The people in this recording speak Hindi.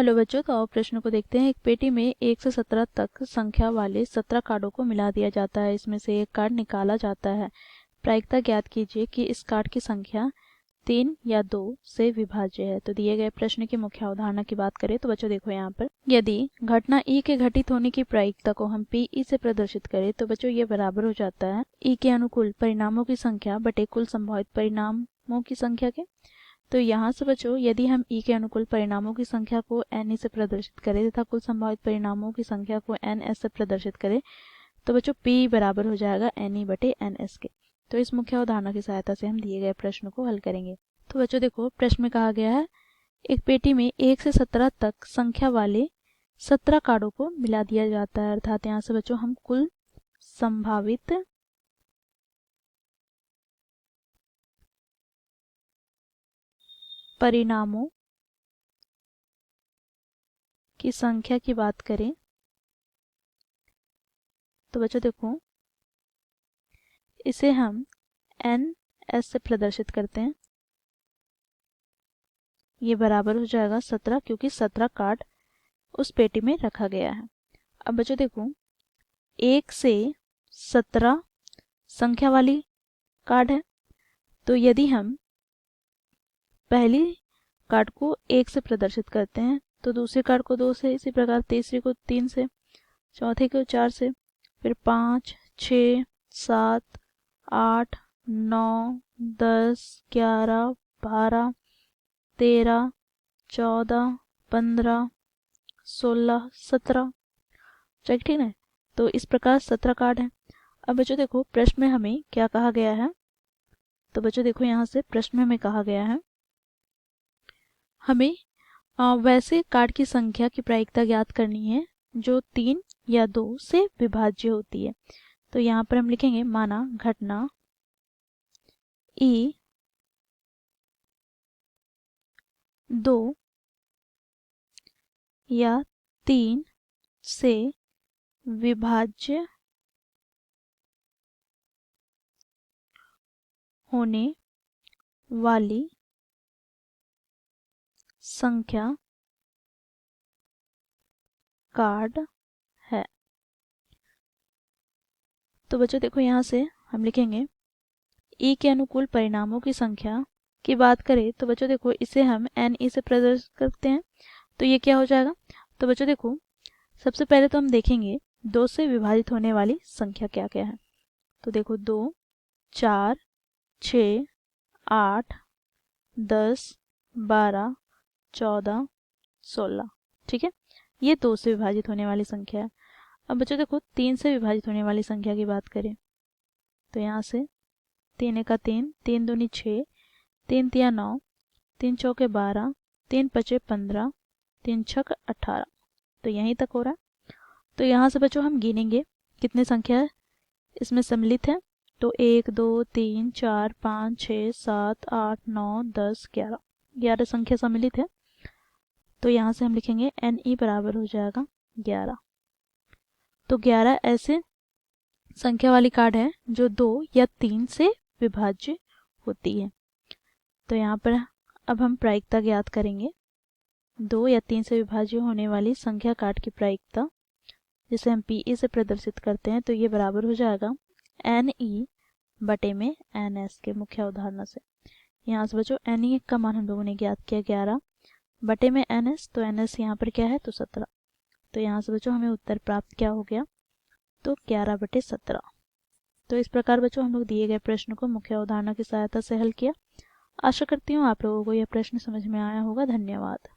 हेलो बच्चों, तो आओ प्रश्न को देखते हैं। एक पेटी में 1 से 17 तक संख्या वाले 17 कार्डों को मिला दिया जाता है। इसमें से एक कार्ड निकाला जाता है। प्रायिकता ज्ञात कीजिए कि इस कार्ड की संख्या 3 या 2 से विभाज्य है। तो दिए गए प्रश्न की मुख्य अवधारणा की बात करें तो बच्चों देखो यहाँ पर, यदि घटना ई के घटित होने की प्रायिकता को हम पी ई से प्रदर्शित करें तो बच्चों ये बराबर हो जाता है ई के अनुकूल परिणामों की संख्या बटे कुल संभावित परिणामों की संख्या के। तो यहाँ से बच्चों यदि हम ई के अनुकूल परिणामों की संख्या को एन ई से प्रदर्शित करें तथा कुल संभावित परिणामों की संख्या को एन एस से प्रदर्शित करें तो बच्चों पी बराबर हो जाएगा एन ई बटे एन एस के। तो इस मुख्य अवधारणा की सहायता से हम दिए गए प्रश्न को हल करेंगे। तो बच्चों देखो, प्रश्न में कहा गया है एक पेटी में 1 से 17 तक संख्या वाले 17 कार्डों को मिला दिया जाता है। अर्थात यहाँ से बच्चों हम कुल संभावित परिणामों की संख्या की बात करें तो बच्चों देखो, इसे हम एन एस से प्रदर्शित करते हैं। ये बराबर हो जाएगा 17, क्योंकि 17 कार्ड उस पेटी में रखा गया है। अब बच्चों देखो, 1 से 17 संख्या वाली कार्ड है। तो यदि हम पहली कार्ड को 1 से प्रदर्शित करते हैं तो दूसरे कार्ड को 2 से, इसी प्रकार तीसरी को 3 से, चौथे को 4 से, फिर 5, 6, 7, 8, 9, 10, 11, 12, 13, 14, 15, 16, 17। ठीक है। तो इस प्रकार 17 कार्ड हैं। अब बच्चों देखो, प्रश्न में हमें क्या कहा गया है। तो बच्चों देखो, यहाँ से प्रश्न में हमें कहा गया है हमें वैसे कार्ड की संख्या की प्रायिकता ज्ञात करनी है जो 3 या 2 से विभाज्य होती है। तो यहाँ पर हम लिखेंगे, माना घटना ई 2 या 3 से विभाज्य होने वाली संख्या कार्ड है। तो बच्चों देखो, यहाँ से हम लिखेंगे ई के अनुकूल परिणामों की संख्या की बात करें तो बच्चों देखो, इसे हम एन ई से प्रदर्शित करते हैं। तो ये क्या हो जाएगा। तो बच्चों देखो, सबसे पहले तो हम देखेंगे 2 से विभाजित होने वाली संख्या क्या क्या है। तो देखो, 2, 4, 6, 8, 10, 12, 14, 16। ठीक है, ये 2 से विभाजित होने वाली संख्या है। अब बच्चों देखो, 3 से विभाजित होने वाली संख्या की बात करें तो यहाँ से 3 एका 3, 3 दूनी 6, 3 तिया 9, 3 चौके 12, 3 पचे 15, 3 छक 18। तो यहीं तक हो रहा है। तो यहाँ से बच्चों हम गिनेंगे कितने संख्या इसमें सम्मिलित है। तो 1, 2, 3, 4, 5, 6, 7, 8, 9, 10, 11, 11 संख्या सम्मिलित है। तो यहाँ से हम लिखेंगे एन ई बराबर हो जाएगा 11। तो 11 ऐसे संख्या वाली कार्ड है जो 2 या 3 से विभाज्य होती है। तो यहाँ पर अब हम प्रायिकता ज्ञात करेंगे। 2 या 3 से विभाज्य होने वाली संख्या कार्ड की प्रायिकता जिसे हम पी ई से प्रदर्शित करते हैं तो ये बराबर हो जाएगा एन ई बटे में एन एस के मुख्य अवधारणा से। यहाँ से बच्चों एन ई का मान हम लोगों ने ज्ञात किया 11 बटे में एन एस। तो एन एस यहाँ पर क्या है, तो 17। तो यहाँ से बच्चों हमें उत्तर प्राप्त क्या हो गया, तो 11 बटे 17। तो इस प्रकार बच्चों हम लोग दिए गए प्रश्न को मुख्य अवधारणा की सहायता से हल किया। आशा करती हूँ आप लोगों को यह प्रश्न समझ में आया होगा। धन्यवाद।